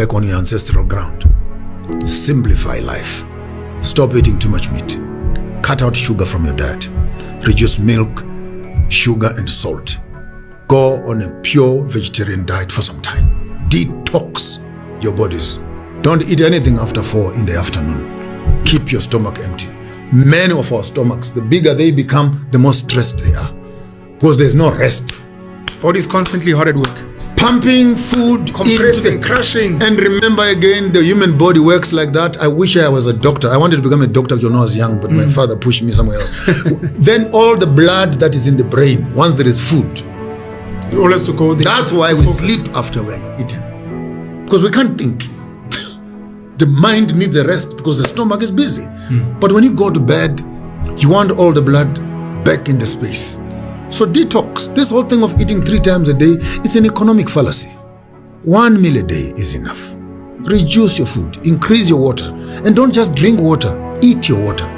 back on your ancestral ground. Simplify life. Stop eating too much meat. Cut out sugar from your diet. Reduce milk, sugar, and salt. Go on a pure vegetarian diet for some time. Detox your bodies. Don't eat anything after 4 in the afternoon. Keep your stomach empty. Many of our stomachs, the bigger they become, the more stressed they are. Because there's no rest. Body's constantly hard at work. Pumping food, compressing, crushing. And remember again, the human body works like that. I wish I was a doctor. I wanted to become a doctor when I was young, but my father pushed me somewhere else. Then all the blood that is in the brain, once there is food, all has to go there. That's why we sleep after we're eaten. Because we can't think. The mind needs a rest because the stomach is busy. But when you go to bed, you want all the blood back in the space. So detox. This whole thing of eating 3 times a day, it's an economic fallacy. 1 meal a day is enough. Reduce your food, increase your water, and don't just drink water, eat your water.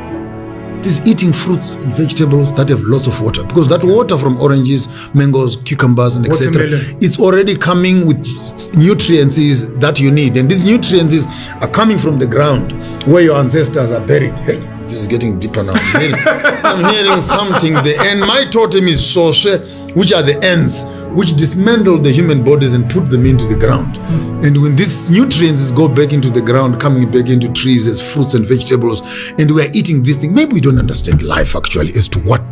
This eating fruits and vegetables that have lots of water, because that water from oranges, mangoes, cucumbers, and etc., it's already coming with nutrients that you need, and these nutrients are coming from the ground where your ancestors are buried. Hey, this is getting deeper now. I'm hearing something. And my totem is Soshe, which are the ants, which dismantle the human bodies and put them into the ground. And when these nutrients go back into the ground, coming back into trees as fruits and vegetables, and we're eating these things, maybe we don't understand life actually as to what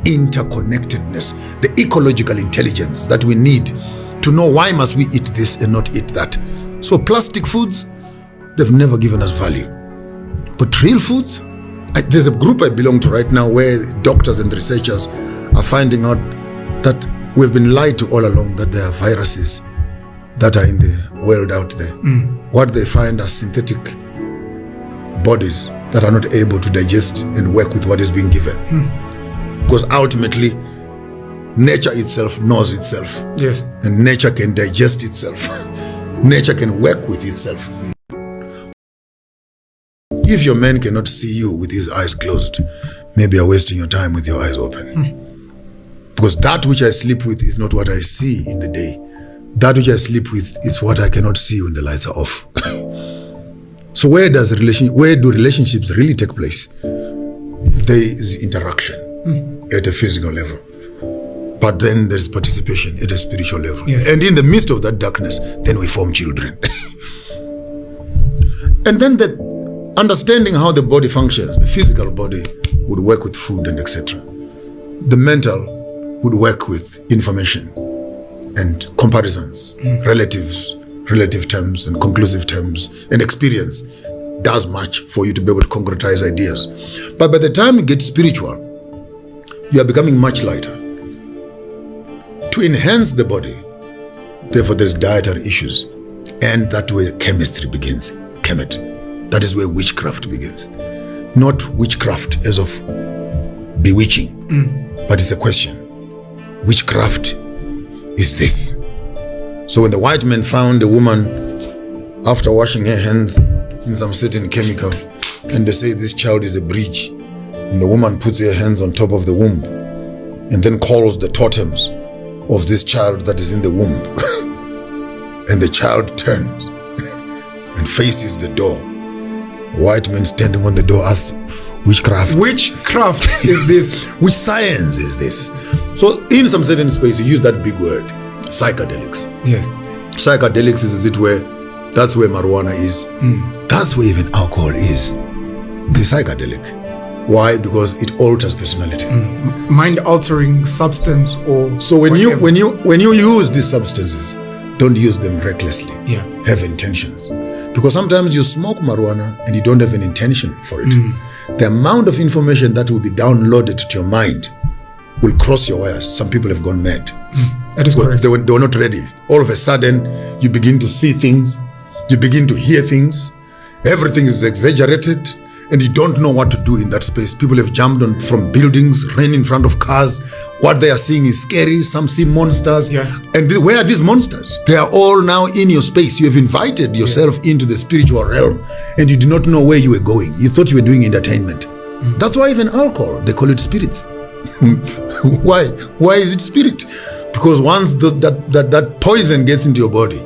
interconnectedness, the ecological intelligence that we need to know why must we eat this and not eat that. So plastic foods, they've never given us value. But real foods, there's a group I belong to right now where doctors and researchers are finding out that we've been lied to all along, that there are viruses that are in the world out there. What they find are synthetic bodies that are not able to digest and work with what is being given. Because ultimately, nature itself knows itself. Yes. And nature can digest itself. Nature can work with itself. If your man cannot see you with his eyes closed, maybe you're wasting your time with your eyes open. Because that which I sleep with is not what I see in the day. That which I sleep with is what I cannot see when the lights are off. So where do relationships really take place? There is interaction at a physical level. But then there's participation at a spiritual level. Yes. And in the midst of that darkness, then we form children. And then the understanding how the body functions, the physical body would work with food and etc. The mental would work with information and comparisons, relative terms and conclusive terms, and experience does much for you to be able to concretize ideas. But by the time you get spiritual, you are becoming much lighter. To enhance the body, therefore there's dietary issues, and that's where chemistry begins, chemet. That is where witchcraft begins. Not witchcraft as of bewitching, but it's a question. Witchcraft is this. So when the white man found a woman after washing her hands in some certain chemical, and they say this child is a breach, and the woman puts her hands on top of the womb and then calls the totems of this child that is in the womb, and the child turns and faces the door. White man standing on the door asks, witchcraft. Witchcraft is this? Which science is this? So in some certain space, you use that big word, psychedelics. Yes. Psychedelics is it where, that's where marijuana is. That's where even alcohol is. It's a psychedelic. Why? Because it alters personality. Mind-altering substance or so when you use these substances, don't use them recklessly. Yeah. Have intentions. Because sometimes you smoke marijuana and you don't have an intention for it. The amount of information that will be downloaded to your mind will cross your wires. Some people have gone mad. That is correct. They were not ready. All of a sudden, you begin to see things, you begin to hear things, everything is exaggerated, and you don't know what to do in that space. People have jumped on from buildings, ran in front of cars. What they are seeing is scary. Some see monsters. Yeah. And where are these monsters? They are all now in your space. You have invited yourself into the spiritual realm, and you did not know where you were going. You thought you were doing entertainment. That's why even alcohol, they call it spirits. Why? Why is it spirit? Because once that poison gets into your body,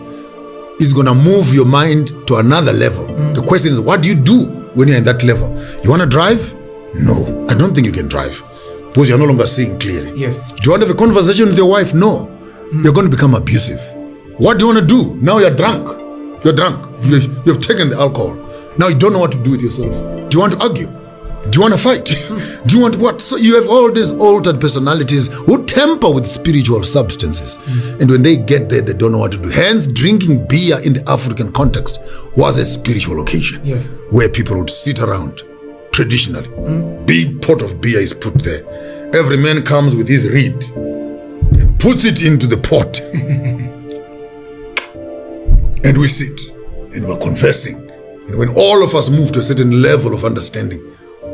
is going to move your mind to another level. The question is, what do you do when you're in that level? You want to drive? No, I don't think you can drive because you're no longer seeing clearly. Yes. Do you want to have a conversation with your wife? No. You're going to become abusive. What do you want to do? Now you're drunk. You're drunk. You've taken the alcohol. Now you don't know what to do with yourself. Do you want to argue? Do you want to fight? Do you want what? So you have all these altered personalities who tamper with spiritual substances. And when they get there, they don't know what to do. Hence, drinking beer in the African context was a spiritual occasion. Yes. Where people would sit around traditionally. Big pot of beer is put there. Every man comes with his reed and puts it into the pot. And we sit and we're confessing. And when all of us move to a certain level of understanding,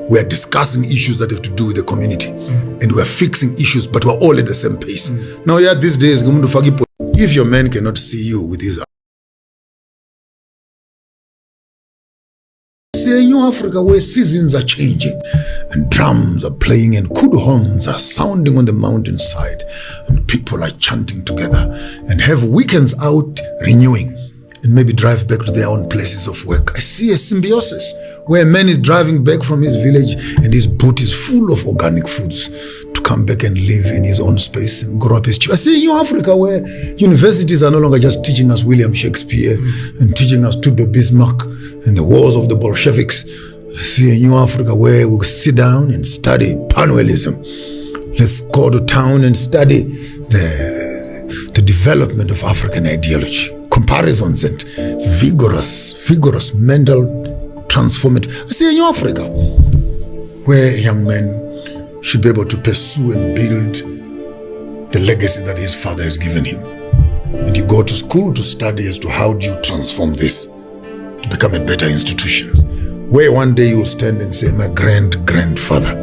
we are discussing issues that have to do with the community. And we are fixing issues, but we're all at the same pace. Now, yeah, these days, if your man cannot see you with his see a new Africa where seasons are changing and drums are playing and kudu horns are sounding on the mountainside and people are chanting together and have weekends out renewing and maybe drive back to their own places of work. I see a symbiosis where a man is driving back from his village and his boot is full of organic foods to come back and live in his own space and grow up his children. I see a new Africa where universities are no longer just teaching us William Shakespeare and teaching us Tudor Bismarck and the wars of the Bolsheviks. I see a new Africa where we sit down and study Penuelism. Let's go to town and study the development of African ideology, comparisons and vigorous mental transformative. I see a new Africa where young men should be able to pursue and build the legacy that his father has given him. And you go to school to study as to how do you transform this to become a better institutions, where one day you'll stand and say, my grandfather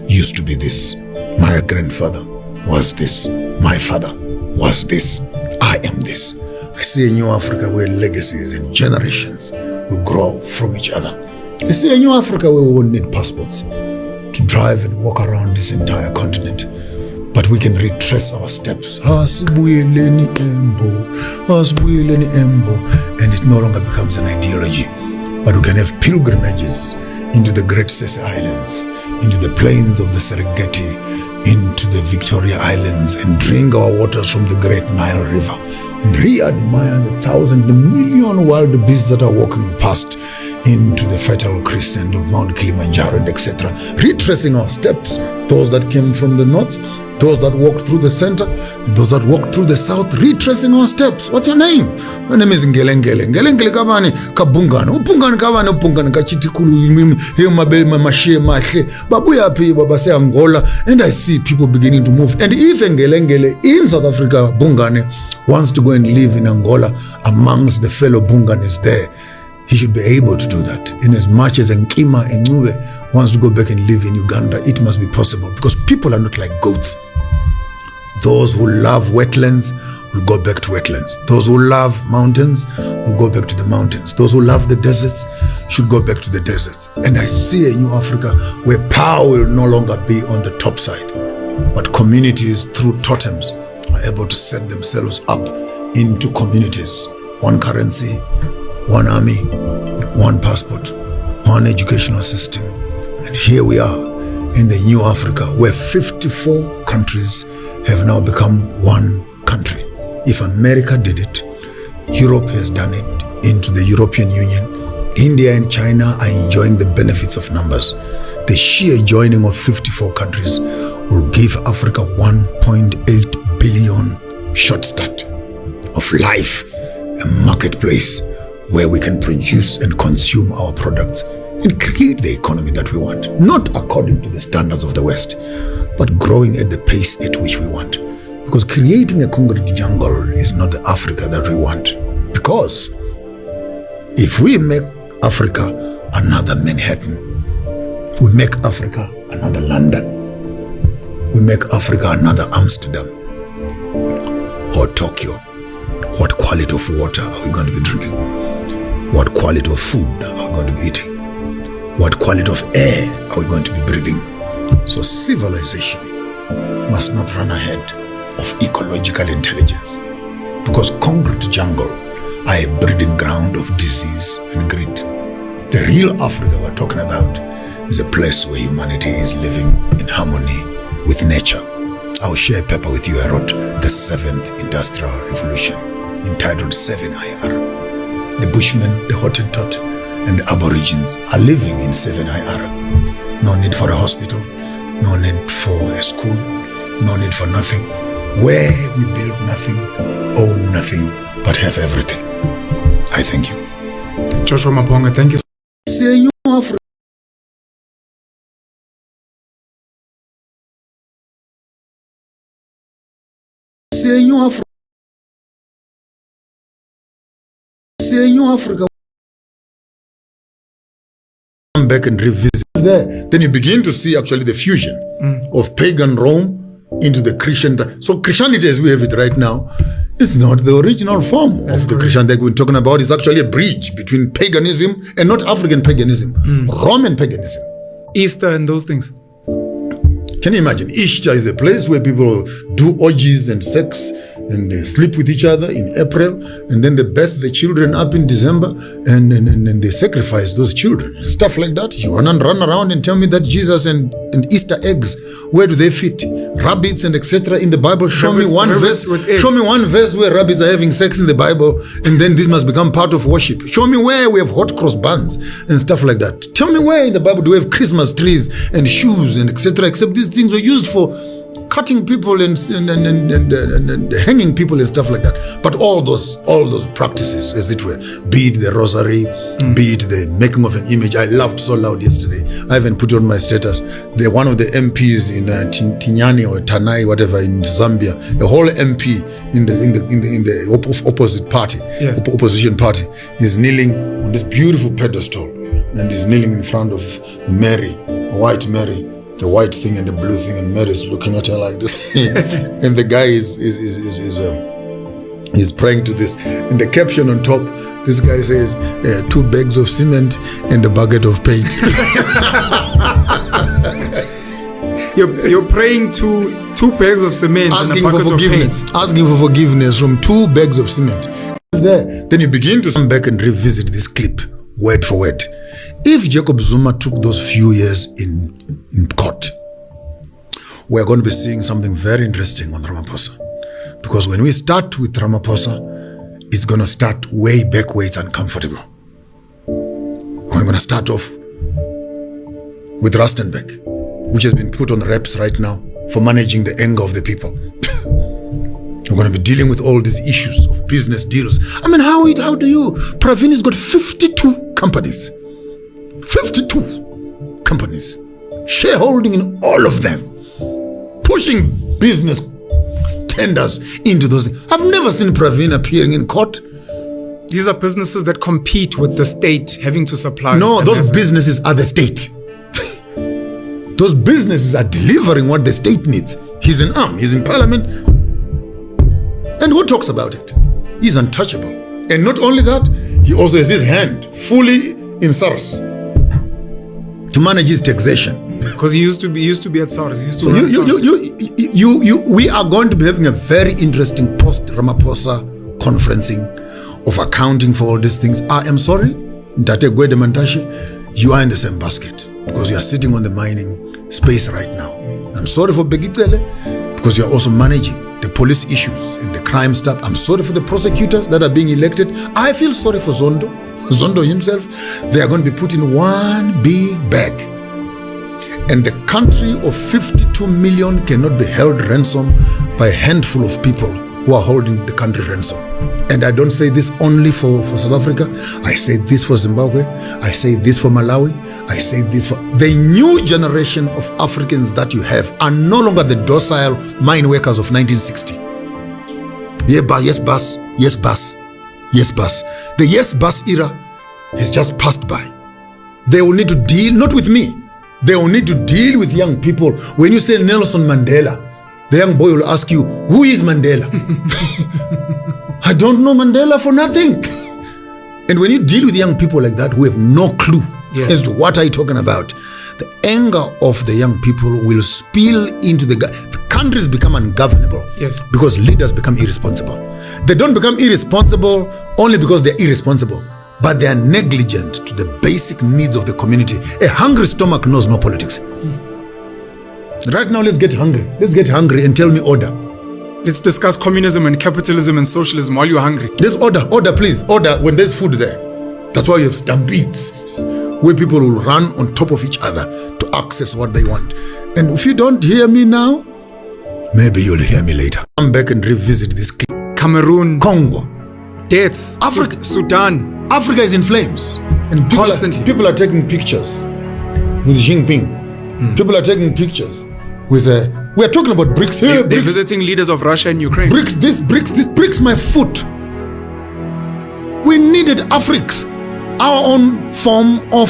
used to be this, my grandfather was this, my father was this, I am this. I see a new Africa where legacies and generations will grow from each other. I see a new Africa where we won't need passports to drive and walk around this entire continent, but we can retrace our steps. And it no longer becomes an ideology, but we can have pilgrimages into the Great Sese Islands, into the plains of the Serengeti, into the Victoria Islands, and drink our waters from the Great Nile River, and re-admire the million wild beasts that are walking past into the fertile crescent of Mount Kilimanjaro and etc. Retracing our steps, those that came from the north, those that walked through the center, and those that walked through the south, retracing our steps. What's your name? My name is Ngelengele. Ngelengele kavani kabungana. Upungana kavani upungana kachitikulu mashe mahle. Babuya pi babase Angola, and I see people beginning to move. And if Ngelengele in South Africa, Bungane, wants to go and live in Angola amongst the fellow Bunganes there, he should be able to do that. In as much as Nkima Enuwe wants to go back and live in Uganda, it must be possible, because people are not like goats. Those who love wetlands will go back to wetlands. Those who love mountains will go back to the mountains. Those who love the deserts should go back to the deserts. And I see a new Africa where power will no longer be on the top side, but communities through totems are able to set themselves up into communities. One currency, one army, one passport, one educational system. And here we are in the new Africa where 54 countries have now become one country. If America did it, Europe has done it into the European Union. India and China are enjoying the benefits of numbers. The sheer joining of 54 countries will give Africa 1.8 billion short start of life, a marketplace where we can produce and consume our products and create the economy that we want, not according to the standards of the West, but growing at the pace at which we want. Because creating a concrete jungle is not the Africa that we want. Because if we make Africa another Manhattan, we make Africa another London, we make Africa another Amsterdam or Tokyo, what quality of water are we going to be drinking? What quality of food are we going to be eating? What quality of air are we going to be breathing? So civilization must not run ahead of ecological intelligence, because concrete jungle are a breeding ground of disease and greed. The real Africa we're talking about is a place where humanity is living in harmony with nature. I'll share a paper with you I wrote, The Seventh Industrial Revolution, entitled 7IR. The Bushmen, the Hottentot, and the Aborigines are living in 7IR. No need for a hospital, no need for a school, no need for nothing. Where we build nothing, own nothing, but have everything. I thank you. Joshua Maponga, thank you. Senhor Africa. Senhor Africa. Senhor Africa. Come back and revisit there. Then you begin to see actually the fusion of pagan Rome into the Christian. So Christianity as we have it right now is not the original form of the Christianity that we're talking about. It's actually a bridge between paganism and not African paganism, Roman paganism. Easter and those things. Can you imagine? Easter is a place where people do orgies and sex and they sleep with each other in April, and then they birth the children up in December, and they sacrifice those children. Stuff like that. You want to run around and tell me that Jesus and Easter eggs, where do they fit? Rabbits and etc. in the Bible. Show me one verse where rabbits are having sex in the Bible, and then this must become part of worship. Show me where we have hot cross buns and stuff like that. Tell me where in the Bible do we have Christmas trees and shoes and etc. Except these things were used for cutting people and hanging people and stuff like that. But all those practices, as it were, be it the rosary, be it the making of an image. I laughed so loud yesterday. I even put on my status. One of the MPs in Tinyani or Tanai, whatever, in Zambia, a whole MP in the opposite party, opposition party, is kneeling on this beautiful pedestal, and is kneeling in front of Mary, white Mary. The white thing and the blue thing, and Mary's looking at her like this. And the guy is praying to this. In the caption on top, this guy says, 2 bags of cement and a bucket of paint. You're praying to 2 bags of cement and a bucket of paint. Asking for forgiveness from 2 bags of cement. Then you begin to come back and revisit this clip, word for word. If Jacob Zuma took those few years in court, we're going to be seeing something very interesting on Ramaphosa. Because when we start with Ramaphosa, it's going to start way back where it's uncomfortable. We're going to start off with Rustenburg, which has been put on reps right now for managing the anger of the people. We're going to be dealing with all these issues of business deals. I mean, how do you? Pravini's got 52 companies. 52 companies. Shareholding in all of them. Pushing business tenders into those. I've never seen Pravin appearing in court. These are businesses that compete with the state having to supply. No, those businesses are the state. Those businesses are delivering what the state needs. He's an arm, he's in parliament. And who talks about it? He's untouchable. And not only that, he also has his hand fully in SARS to manage his taxation. Because he used to be at SARS. We are going to be having a very interesting post-Ramaphosa conferencing of accounting for all these things. I am sorry, Ntate Gwede Mantashe, you are in the same basket because you are sitting on the mining space right now. I'm sorry for Begitele because you are also managing the police issues and the crime stuff. I'm sorry for the prosecutors that are being elected. I feel sorry for Zondo himself. They are going to be put in one big bag. And the country of 52 million cannot be held ransom by a handful of people who are holding the country ransom. And I don't say this only for South Africa. I say this for Zimbabwe. I say this for Malawi. I say this for the new generation of Africans that you have are no longer the docile mine workers of 1960. Yes, bus. The yes, bus era has just passed by. They will need to deal, not with me, they will need to deal with young people. When you say Nelson Mandela, the young boy will ask you, who is Mandela? I don't know Mandela for nothing. And when you deal with young people like that who have no clue as to what are you talking about, the anger of the young people will spill into the countries become ungovernable because leaders become irresponsible. They don't become irresponsible only because they're irresponsible, but they are negligent to the basic needs of the community. A hungry stomach knows no politics. Right now, let's get hungry. Let's get hungry and tell me order. Let's discuss communism and capitalism and socialism while you're hungry. There's order, please. Order when there's food there. That's why you have stampedes, where people will run on top of each other to access what they want. And if you don't hear me now, maybe you'll hear me later. Come back and revisit this clip. Cameroon, Congo, deaths, Africa, Sudan. Africa is in flames, and people are taking pictures with Xi Jinping. People are taking pictures with we are talking about BRICS here. They're visiting leaders of Russia and Ukraine. BRICS my foot. We needed Africa, our own form of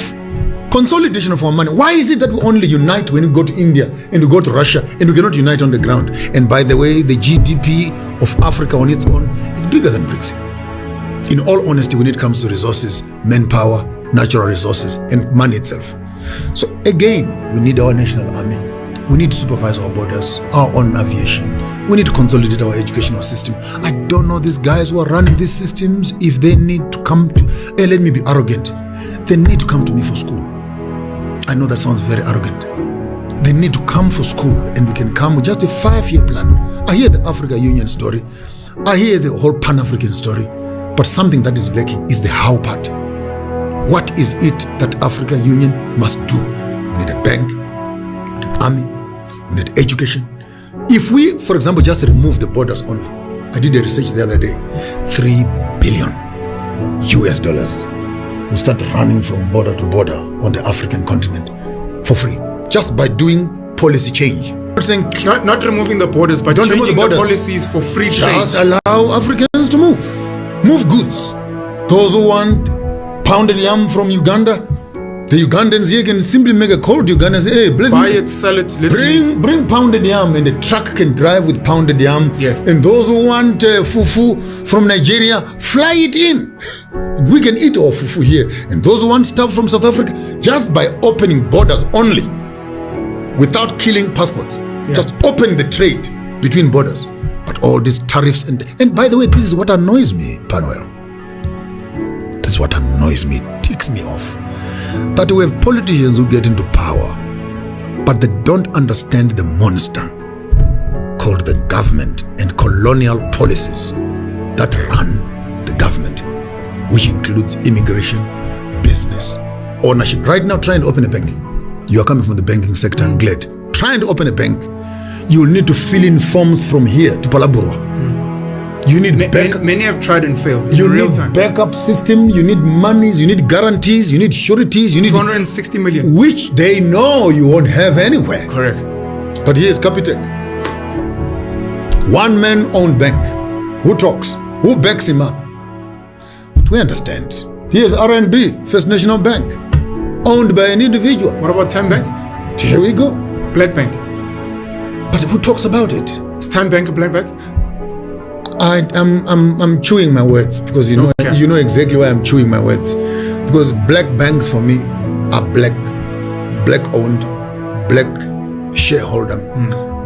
consolidation of our money. Why is it that we only unite when we go to India and we go to Russia and we cannot unite on the ground? And by the way, the GDP of Africa on its own is bigger than BRICS. In all honesty, when it comes to resources, manpower, natural resources, and money itself. So again, we need our national army. We need to supervise our borders, our own aviation. We need to consolidate our educational system. I don't know these guys who are running these systems, if they need to come to, let me be arrogant. They need to come to me for school. I know that sounds very arrogant. They need to come for school, and we can come with just a 5-year plan. I hear the Africa Union story. I hear the whole Pan-African story. But something that is lacking is the how part. What is it that Africa Union must do? We need a bank, we need an army, we need education. If we, for example, just remove the borders only, I did a research the other day, $3 billion will start running from border to border on the African continent for free, just by doing policy change. Not removing the borders, but changing the policies for free trade. Just allow Africans to move goods. Those who want pounded yam from Uganda, the Ugandans here can simply make a call to Uganda and say, hey, buy it, sell it, bring pounded yam, and the truck can drive with pounded yam. Yes. And those who want fufu from Nigeria, fly it in. We can eat our fufu here. And those who want stuff from South Africa, just by opening borders only, without killing passports, just open the trade between borders. But all these tariffs, and by the way, this is what annoys me, Penuel. This is what annoys me, ticks me off. That we have politicians who get into power, but they don't understand the monster called the government and colonial policies that run the government, which includes immigration, business, ownership. Right now, trying to open a bank. You are coming from the banking sector, I'm glad. Trying to open a bank, you will need to fill in forms from here to Palabura. You need many have tried and failed. You need backup system, you need monies, you need guarantees, you need sureties, you need 260 million. Which they know you won't have anywhere. Correct. But here's Capitec. One man owned bank. Who talks? Who backs him up? But we understand. Here's RNB, First National Bank, owned by an individual. What about Time Bank? Here we go. Black Bank. But who talks about it? Is Time Bank a black bank? I'm chewing my words because you know exactly why I'm chewing my words, because black banks for me are black owned, black shareholder,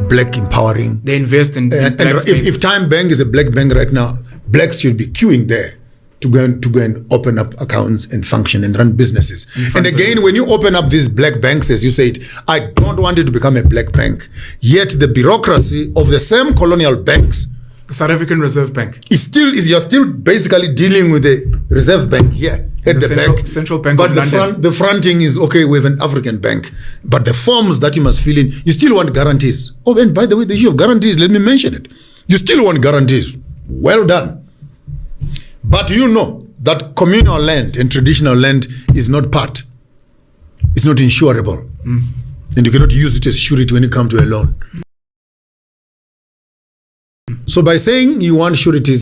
black empowering. They invest in black spaces. If Time Bank is a black bank right now, blacks should be queuing there to go and open up accounts and function and run businesses. And again, when you open up these black banks, as you said, I don't want it to become a black bank. Yet the bureaucracy of the same colonial banks, the South African Reserve Bank, you're still basically dealing with the Reserve Bank here at the bank. Central Bank but of London. The fronting is okay with an African bank, but the forms that you must fill in, you still want guarantees. Oh, and by the way, the issue of guarantees, let me mention it. You still want guarantees. Well done. But you know that communal land and traditional land is not part. It's not insurable. And you cannot use it as surety when you come to a loan. So by saying you want sureties,